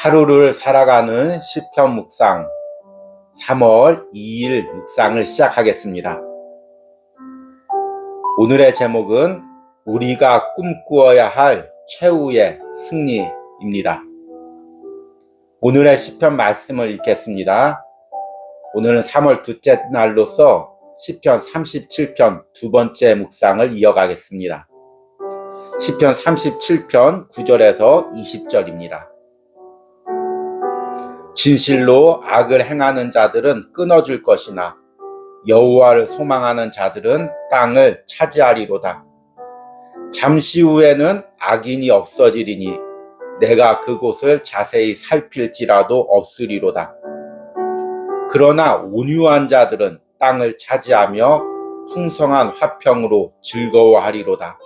하루를 살아가는 시편 묵상 3월 2일 묵상을 시작하겠습니다. 오늘의 제목은 우리가 꿈꾸어야 할 최후의 승리입니다. 오늘의 시편 말씀을 읽겠습니다. 오늘은 3월 둘째 날로서 시편 37편 두 번째 묵상을 이어가겠습니다. 시편 37편 9절에서 20절입니다. 진실로 악을 행하는 자들은 끊어질 것이나 여호와를 소망하는 자들은 땅을 차지하리로다. 잠시 후에는 악인이 없어지리니 내가 그곳을 자세히 살필지라도 없으리로다. 그러나 온유한 자들은 땅을 차지하며 풍성한 화평으로 즐거워하리로다.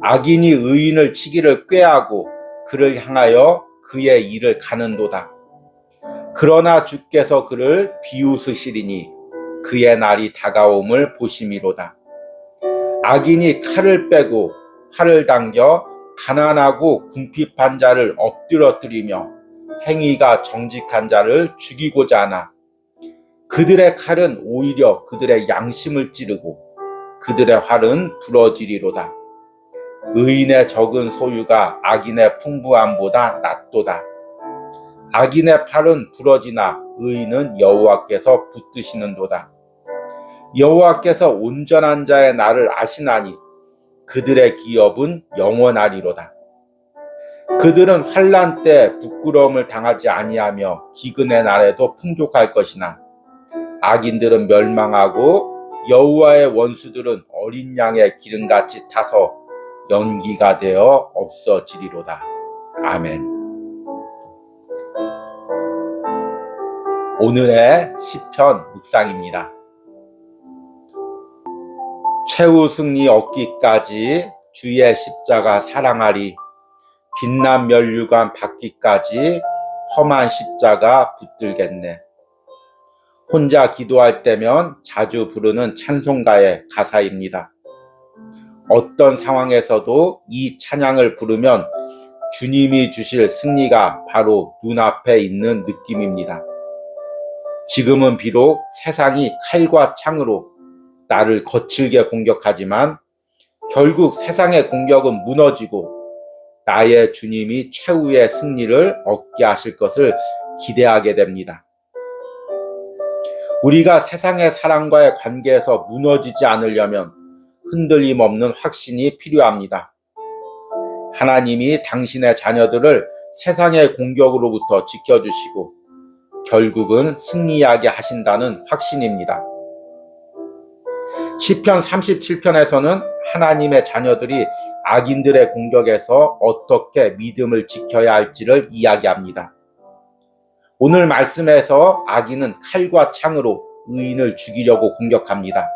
악인이 의인을 치기를 꾀하고 그를 향하여 그의 일을 가는도다. 그러나 주께서 그를 비웃으시리니 그의 날이 다가옴을 보심이로다. 악인이 칼을 빼고 활을 당겨 가난하고 궁핍한 자를 엎드러뜨리며 행위가 정직한 자를 죽이고자 하나 그들의 칼은 오히려 그들의 양심을 찌르고 그들의 활은 부러지리로다. 의인의 적은 소유가 악인의 풍부함보다 낫도다. 악인의 팔은 부러지나 의인은 여호와께서 붙드시는도다. 여호와께서 온전한 자의 날을 아시나니 그들의 기업은 영원하리로다. 그들은 환난 때 부끄러움을 당하지 아니하며 기근의 날에도 풍족할 것이나 악인들은 멸망하고 여호와의 원수들은 어린 양의 기름같이 타서 연기가 되어 없어지리로다. 아멘. 오늘의 시편 묵상입니다. 최후 승리 얻기까지 주의 십자가 사랑하리. 빛난 면류관 받기까지 험한 십자가 붙들겠네. 혼자 기도할 때면 자주 부르는 찬송가의 가사입니다. 어떤 상황에서도 이 찬양을 부르면 주님이 주실 승리가 바로 눈앞에 있는 느낌입니다. 지금은 비록 세상이 칼과 창으로 나를 거칠게 공격하지만 결국 세상의 공격은 무너지고 나의 주님이 최후의 승리를 얻게 하실 것을 기대하게 됩니다. 우리가 세상의 사람과의 관계에서 무너지지 않으려면 흔들림 없는 확신이 필요합니다. 하나님이 당신의 자녀들을 세상의 공격으로부터 지켜주시고 결국은 승리하게 하신다는 확신입니다. 시편 37편에서는 하나님의 자녀들이 악인들의 공격에서 어떻게 믿음을 지켜야 할지를 이야기합니다. 오늘 말씀에서 악인은 칼과 창으로 의인을 죽이려고 공격합니다.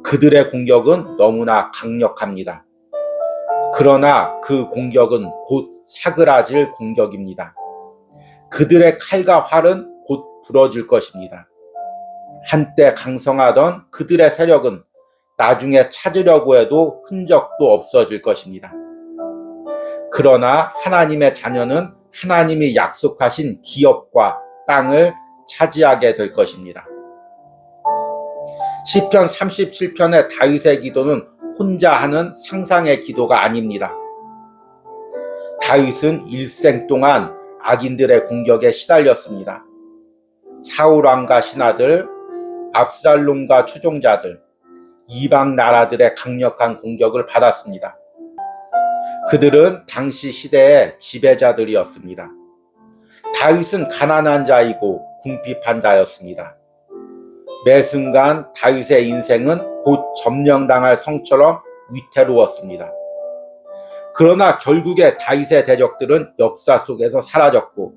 그들의 공격은 너무나 강력합니다. 그러나 그 공격은 곧 사그라질 공격입니다. 그들의 칼과 활은 곧 부러질 것입니다. 한때 강성하던 그들의 세력은 나중에 찾으려고 해도 흔적도 없어질 것입니다. 그러나 하나님의 자녀는 하나님이 약속하신 기업과 땅을 차지하게 될 것입니다. 시편 37편의 다윗의 기도는 혼자 하는 상상의 기도가 아닙니다. 다윗은 일생 동안 악인들의 공격에 시달렸습니다. 사울 왕과 신하들, 압살롬과 추종자들, 이방 나라들의 강력한 공격을 받았습니다. 그들은 당시 시대의 지배자들이었습니다. 다윗은 가난한 자이고 궁핍한 자였습니다. 매 순간 다윗의 인생은 곧 점령당할 성처럼 위태로웠습니다. 그러나 결국에 다윗의 대적들은 역사 속에서 사라졌고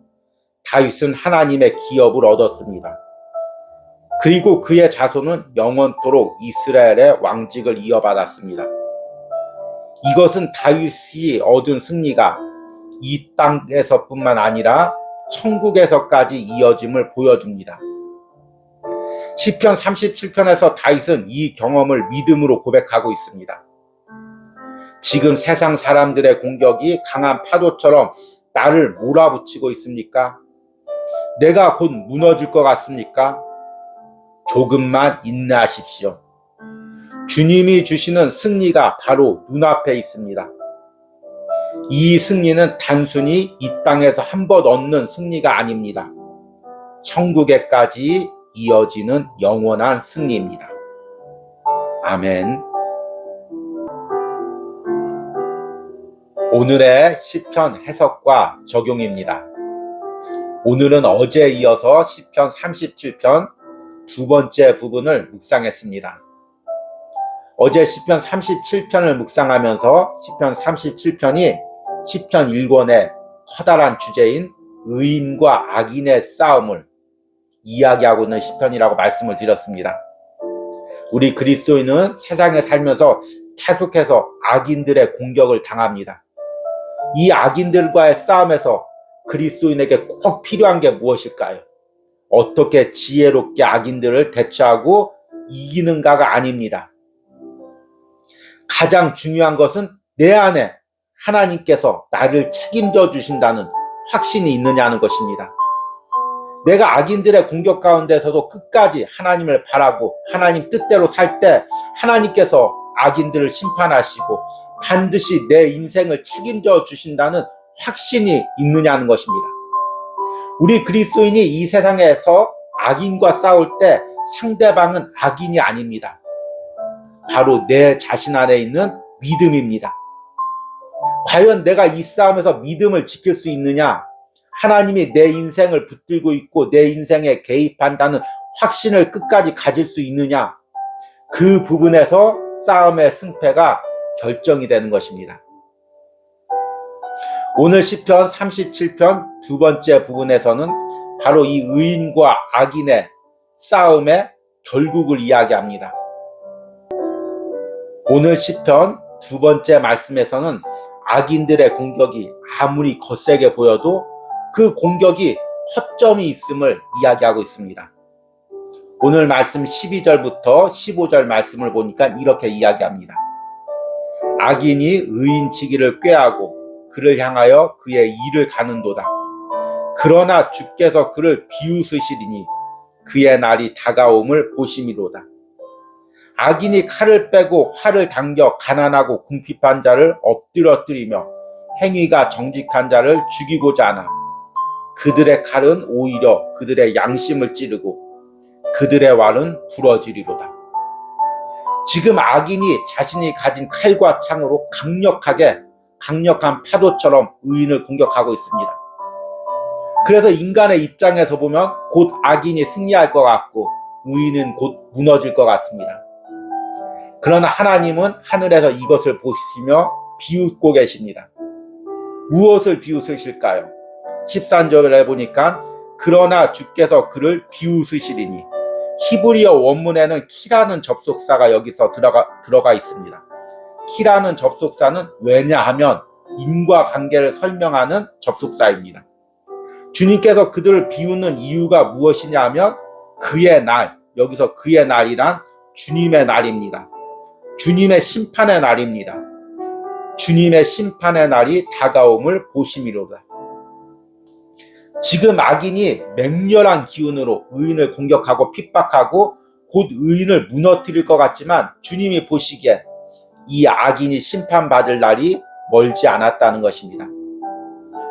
다윗은 하나님의 기업을 얻었습니다. 그리고 그의 자손은 영원토록 이스라엘의 왕직을 이어받았습니다. 이것은 다윗이 얻은 승리가 이 땅에서뿐만 아니라 천국에서까지 이어짐을 보여줍니다. 시편 37편에서 다윗은 이 경험을 믿음으로 고백하고 있습니다. 지금 세상 사람들의 공격이 강한 파도처럼 나를 몰아붙이고 있습니까? 내가 곧 무너질 것 같습니까? 조금만 인내하십시오. 주님이 주시는 승리가 바로 눈앞에 있습니다. 이 승리는 단순히 이 땅에서 한 번 얻는 승리가 아닙니다. 천국에까지 이어지는 영원한 승리입니다. 아멘. 오늘의 시편 해석과 적용입니다. 오늘은 어제에 이어서 시편 37편 두 번째 부분을 묵상했습니다. 어제 시편 37편을 묵상하면서 시편 37편이 시편 1권의 커다란 주제인 의인과 악인의 싸움을 이야기하고 있는 시편이라고 말씀을 드렸습니다. 우리 그리스도인은 세상에 살면서 계속해서 악인들의 공격을 당합니다. 이 악인들과의 싸움에서 그리스도인에게 꼭 필요한 게 무엇일까요? 어떻게 지혜롭게 악인들을 대처하고 이기는가가 아닙니다. 가장 중요한 것은 내 안에 하나님께서 나를 책임져 주신다는 확신이 있느냐는 것입니다. 내가 악인들의 공격 가운데서도 끝까지 하나님을 바라고 하나님 뜻대로 살 때 하나님께서 악인들을 심판하시고 반드시 내 인생을 책임져 주신다는 확신이 있느냐는 것입니다. 우리 그리스도인이 이 세상에서 악인과 싸울 때 상대방은 악인이 아닙니다. 바로 내 자신 안에 있는 믿음입니다. 과연 내가 이 싸움에서 믿음을 지킬 수 있느냐? 하나님이 내 인생을 붙들고 있고 내 인생에 개입한다는 확신을 끝까지 가질 수 있느냐? 그 부분에서 싸움의 승패가 결정이 되는 것입니다. 오늘 시편 37편 두 번째 부분에서는 바로 이 의인과 악인의 싸움의 결국을 이야기합니다. 오늘 시편 두 번째 말씀에서는 악인들의 공격이 아무리 거세게 보여도 그 공격이 허점이 있음을 이야기하고 있습니다. 오늘 말씀 12절부터 15절 말씀을 보니까 이렇게 이야기합니다. 악인이 의인치기를 꾀하고 그를 향하여 그의 일을 가는도다. 그러나 주께서 그를 비웃으시리니 그의 날이 다가옴을 보심이로다. 악인이 칼을 빼고 활을 당겨 가난하고 궁핍한 자를 엎드러뜨리며 행위가 정직한 자를 죽이고자 하나 그들의 칼은 오히려 그들의 양심을 찌르고 그들의 활은 부러지리로다. 지금 악인이 자신이 가진 칼과 창으로 강력한 파도처럼 의인을 공격하고 있습니다. 그래서 인간의 입장에서 보면 곧 악인이 승리할 것 같고 의인은 곧 무너질 것 같습니다. 그러나 하나님은 하늘에서 이것을 보시며 비웃고 계십니다. 무엇을 비웃으실까요? 13절에 보니까 그러나 주께서 그를 비웃으시리니 히브리어 원문에는 키라는 접속사가 여기서 들어가 있습니다. 키라는 접속사는 왜냐하면 인과관계를 설명하는 접속사입니다. 주님께서 그들을 비웃는 이유가 무엇이냐 하면 그의 날, 여기서 그의 날이란 주님의 날입니다. 주님의 심판의 날입니다. 주님의 심판의 날이 다가옴을 보심이로다. 지금 악인이 맹렬한 기운으로 의인을 공격하고 핍박하고 곧 의인을 무너뜨릴 것 같지만 주님이 보시기엔 이 악인이 심판받을 날이 멀지 않았다는 것입니다.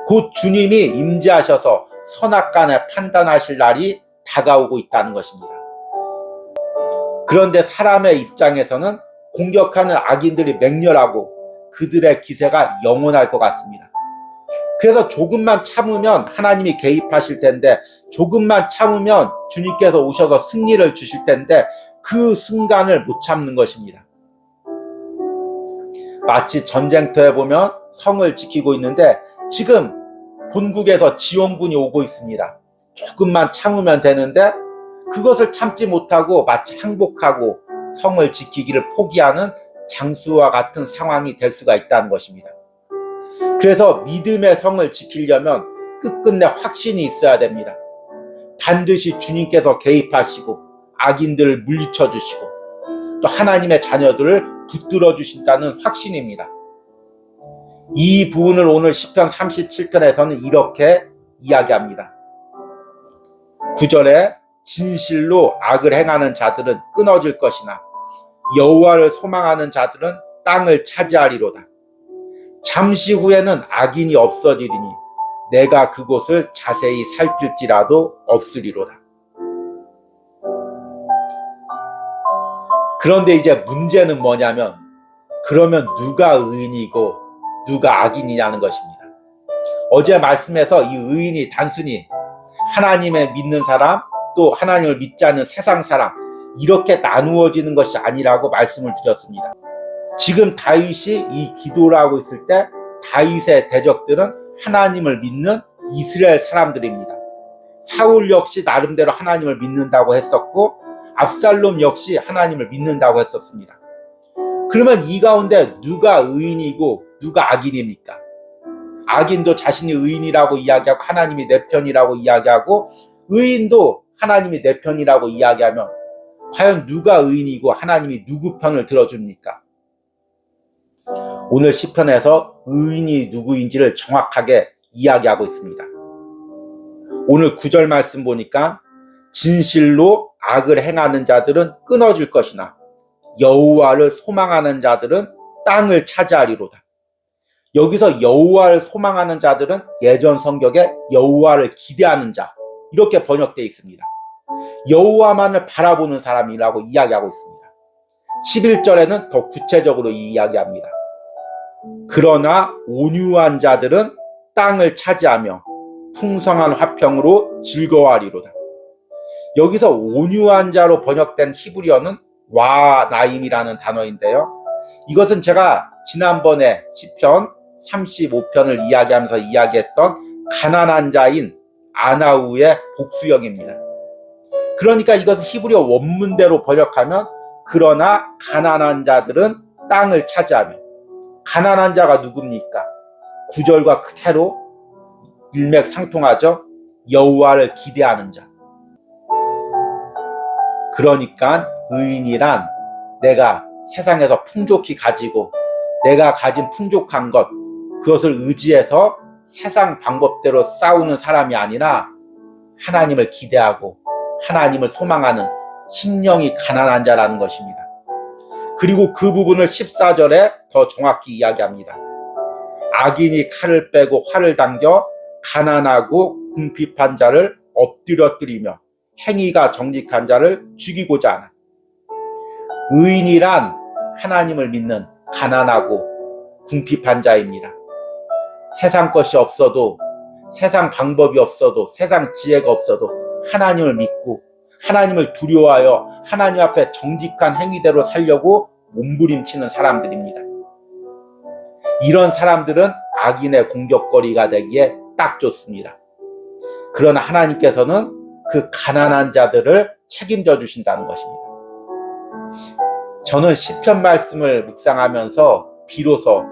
곧 주님이 임재하셔서 선악간에 판단하실 날이 다가오고 있다는 것입니다. 그런데 사람의 입장에서는 공격하는 악인들이 맹렬하고 그들의 기세가 영원할 것 같습니다. 그래서 조금만 참으면 하나님이 개입하실 텐데 조금만 참으면 주님께서 오셔서 승리를 주실 텐데 그 순간을 못 참는 것입니다. 마치 전쟁터에 보면 성을 지키고 있는데 지금 본국에서 지원군이 오고 있습니다. 조금만 참으면 되는데 그것을 참지 못하고 마치 항복하고 성을 지키기를 포기하는 장수와 같은 상황이 될 수가 있다는 것입니다. 그래서 믿음의 성을 지키려면 끝끝내 확신이 있어야 됩니다. 반드시 주님께서 개입하시고 악인들을 물리쳐 주시고 또 하나님의 자녀들을 붙들어 주신다는 확신입니다. 이 부분을 오늘 시편 37편에서는 이렇게 이야기합니다. 9절에 진실로 악을 행하는 자들은 끊어질 것이나 여호와를 소망하는 자들은 땅을 차지하리로다. 잠시 후에는 악인이 없어지리니 내가 그곳을 자세히 살필지라도 없으리로다. 그런데 이제 문제는 뭐냐면, 그러면 누가 의인이고 누가 악인이냐는 것입니다. 어제 말씀에서 이 의인이 단순히 하나님을 믿는 사람, 또 하나님을 믿지 않는 세상 사람, 이렇게 나누어지는 것이 아니라고 말씀을 드렸습니다. 지금 다윗이 이 기도를 하고 있을 때 다윗의 대적들은 하나님을 믿는 이스라엘 사람들입니다. 사울 역시 나름대로 하나님을 믿는다고 했었고, 압살롬 역시 하나님을 믿는다고 했었습니다. 그러면 이 가운데 누가 의인이고 누가 악인입니까? 악인도 자신이 의인이라고 이야기하고 하나님이 내 편이라고 이야기하고, 의인도 하나님이 내 편이라고 이야기하면 과연 누가 의인이고 하나님이 누구 편을 들어줍니까? 오늘 시편에서 의인이 누구인지를 정확하게 이야기하고 있습니다. 오늘 9절 말씀 보니까 진실로 악을 행하는 자들은 끊어질 것이나 여호와를 소망하는 자들은 땅을 차지하리로다. 여기서 여호와를 소망하는 자들은 예전 성경에 여호와를 기대하는 자, 이렇게 번역되어 있습니다. 여호와만을 바라보는 사람이라고 이야기하고 있습니다. 11절에는 더 구체적으로 이야기합니다. 그러나 온유한 자들은 땅을 차지하며 풍성한 화평으로 즐거워하리로다. 여기서 온유한 자로 번역된 히브리어는 와나임이라는 단어인데요. 이것은 제가 지난번에 시편 35편을 이야기하면서 이야기했던 가난한 자인 아나우의 복수형입니다. 그러니까 이것은 히브리어 원문대로 번역하면, 그러나 가난한 자들은 땅을 차지하며, 가난한 자가 누굽니까? 9절과 그대로 일맥상통하죠. 여호와를 기대하는 자. 그러니까 의인이란 내가 세상에서 풍족히 가지고 내가 가진 풍족한 것, 그것을 의지해서 세상 방법대로 싸우는 사람이 아니라 하나님을 기대하고 하나님을 소망하는 심령이 가난한 자라는 것입니다. 그리고 그 부분을 14절에 더 정확히 이야기합니다. 악인이 칼을 빼고 활을 당겨 가난하고 궁핍한 자를 엎드려뜨리며 행위가 정직한 자를 죽이고자 하나. 의인이란 하나님을 믿는 가난하고 궁핍한 자입니다. 세상 것이 없어도, 세상 방법이 없어도, 세상 지혜가 없어도 하나님을 믿고 하나님을 두려워하여 하나님 앞에 정직한 행위대로 살려고 몸부림치는 사람들입니다. 이런 사람들은 악인의 공격거리가 되기에 딱 좋습니다. 그러나 하나님께서는 그 가난한 자들을 책임져 주신다는 것입니다. 저는 시편 말씀을 묵상하면서 비로소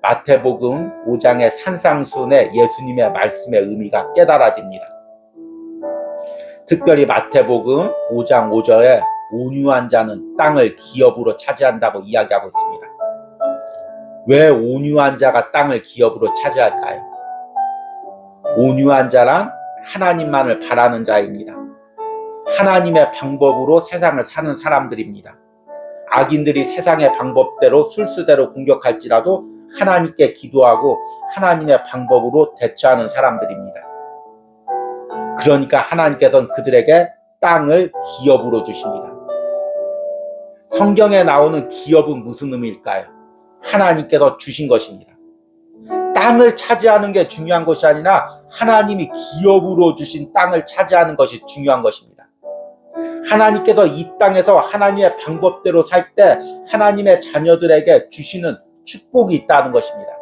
마태복음 5장의 산상순의 예수님의 말씀의 의미가 깨달아집니다. 특별히 마태복음 5장 5절에 온유한 자는 땅을 기업으로 차지한다고 이야기하고 있습니다. 왜 온유한 자가 땅을 기업으로 차지할까요? 온유한 자란 하나님만을 바라는 자입니다. 하나님의 방법으로 세상을 사는 사람들입니다. 악인들이 세상의 방법대로 술수대로 공격할지라도 하나님께 기도하고 하나님의 방법으로 대처하는 사람들입니다. 그러니까 하나님께서는 그들에게 땅을 기업으로 주십니다. 성경에 나오는 기업은 무슨 의미일까요? 하나님께서 주신 것입니다. 땅을 차지하는 게 중요한 것이 아니라 하나님이 기업으로 주신 땅을 차지하는 것이 중요한 것입니다. 하나님께서 이 땅에서 하나님의 방법대로 살 때 하나님의 자녀들에게 주시는 축복이 있다는 것입니다.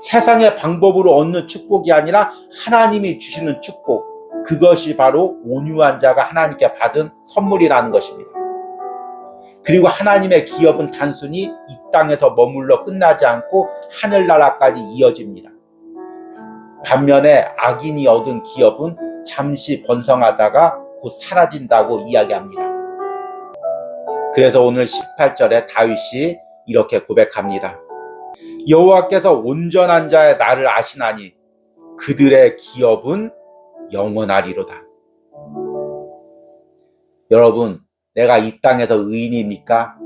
세상의 방법으로 얻는 축복이 아니라 하나님이 주시는 축복, 그것이 바로 온유한 자가 하나님께 받은 선물이라는 것입니다. 그리고 하나님의 기업은 단순히 이 땅에서 머물러 끝나지 않고 하늘나라까지 이어집니다. 반면에 악인이 얻은 기업은 잠시 번성하다가 곧 사라진다고 이야기합니다. 그래서 오늘 18절에 다윗이 이렇게 고백합니다. 여호와께서 온전한 자의 나를 아시나니 그들의 기업은 영원하리로다. 여러분, 내가 이 땅에서 의인입니까?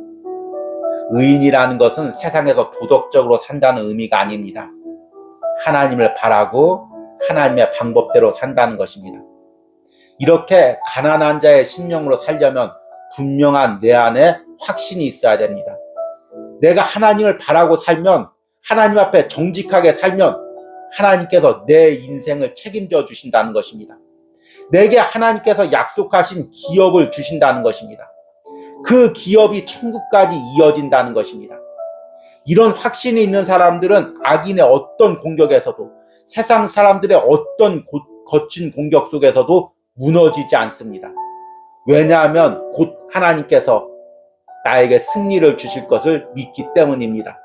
의인이라는 것은 세상에서 도덕적으로 산다는 의미가 아닙니다. 하나님을 바라고 하나님의 방법대로 산다는 것입니다. 이렇게 가난한 자의 심령으로 살려면 분명한 내 안에 확신이 있어야 됩니다. 내가 하나님을 바라고 살면, 하나님 앞에 정직하게 살면 하나님께서 내 인생을 책임져 주신다는 것입니다. 내게 하나님께서 약속하신 기업을 주신다는 것입니다. 그 기업이 천국까지 이어진다는 것입니다. 이런 확신이 있는 사람들은 악인의 어떤 공격에서도, 세상 사람들의 어떤 거친 공격 속에서도 무너지지 않습니다. 왜냐하면 곧 하나님께서 나에게 승리를 주실 것을 믿기 때문입니다.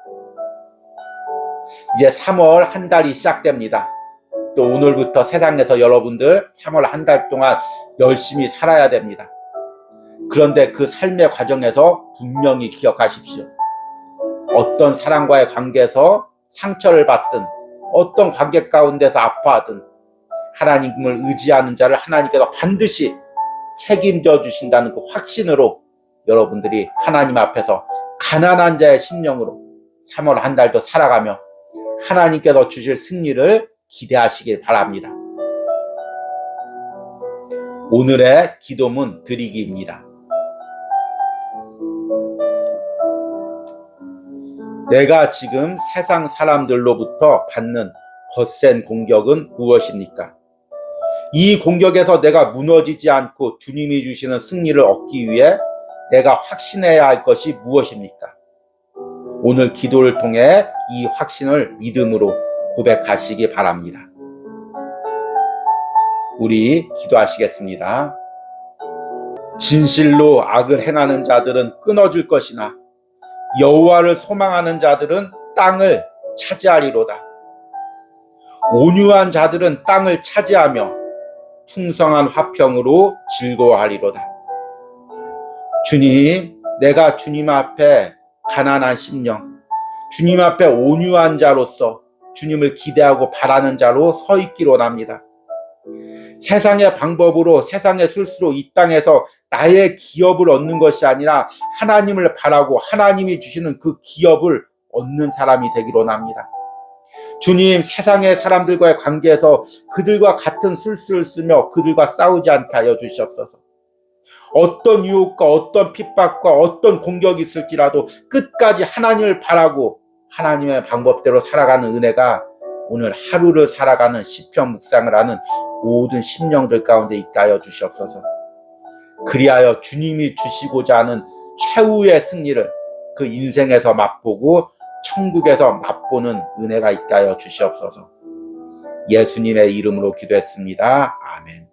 이제 3월 한 달이 시작됩니다. 또 오늘부터 세상에서 여러분들 3월 한 달 동안 열심히 살아야 됩니다. 그런데 그 삶의 과정에서 분명히 기억하십시오. 어떤 사람과의 관계에서 상처를 받든 어떤 관계 가운데서 아파하든 하나님을 의지하는 자를 하나님께서 반드시 책임져 주신다는 그 확신으로 여러분들이 하나님 앞에서 가난한 자의 심령으로 3월 한 달도 살아가며 하나님께서 주실 승리를 기대하시길 바랍니다. 오늘의 기도문 드리기입니다. 내가 지금 세상 사람들로부터 받는 거센 공격은 무엇입니까? 이 공격에서 내가 무너지지 않고 주님이 주시는 승리를 얻기 위해 내가 확신해야 할 것이 무엇입니까? 오늘 기도를 통해 이 확신을 믿음으로 고백하시기 바랍니다. 우리 기도하시겠습니다. 진실로 악을 행하는 자들은 끊어질 것이나 여호와를 소망하는 자들은 땅을 차지하리로다. 온유한 자들은 땅을 차지하며 풍성한 화평으로 즐거워하리로다. 주님, 내가 주님 앞에 가난한 심령, 주님 앞에 온유한 자로서 주님을 기대하고 바라는 자로 서 있기로 원합니다. 세상의 방법으로, 세상의 술수로 이 땅에서 나의 기업을 얻는 것이 아니라 하나님을 바라고 하나님이 주시는 그 기업을 얻는 사람이 되기로 원합니다. 주님, 세상의 사람들과의 관계에서 그들과 같은 술수를 쓰며 그들과 싸우지 않게 하여 주시옵소서. 어떤 유혹과 어떤 핍박과 어떤 공격이 있을지라도 끝까지 하나님을 바라고 하나님의 방법대로 살아가는 은혜가 오늘 하루를 살아가는 시편 묵상을 하는 모든 심령들 가운데 있게 하여 주시옵소서. 그리하여 주님이 주시고자 하는 최후의 승리를 그 인생에서 맛보고 천국에서 맛보는 은혜가 있게 하여 주시옵소서. 예수님의 이름으로 기도했습니다. 아멘.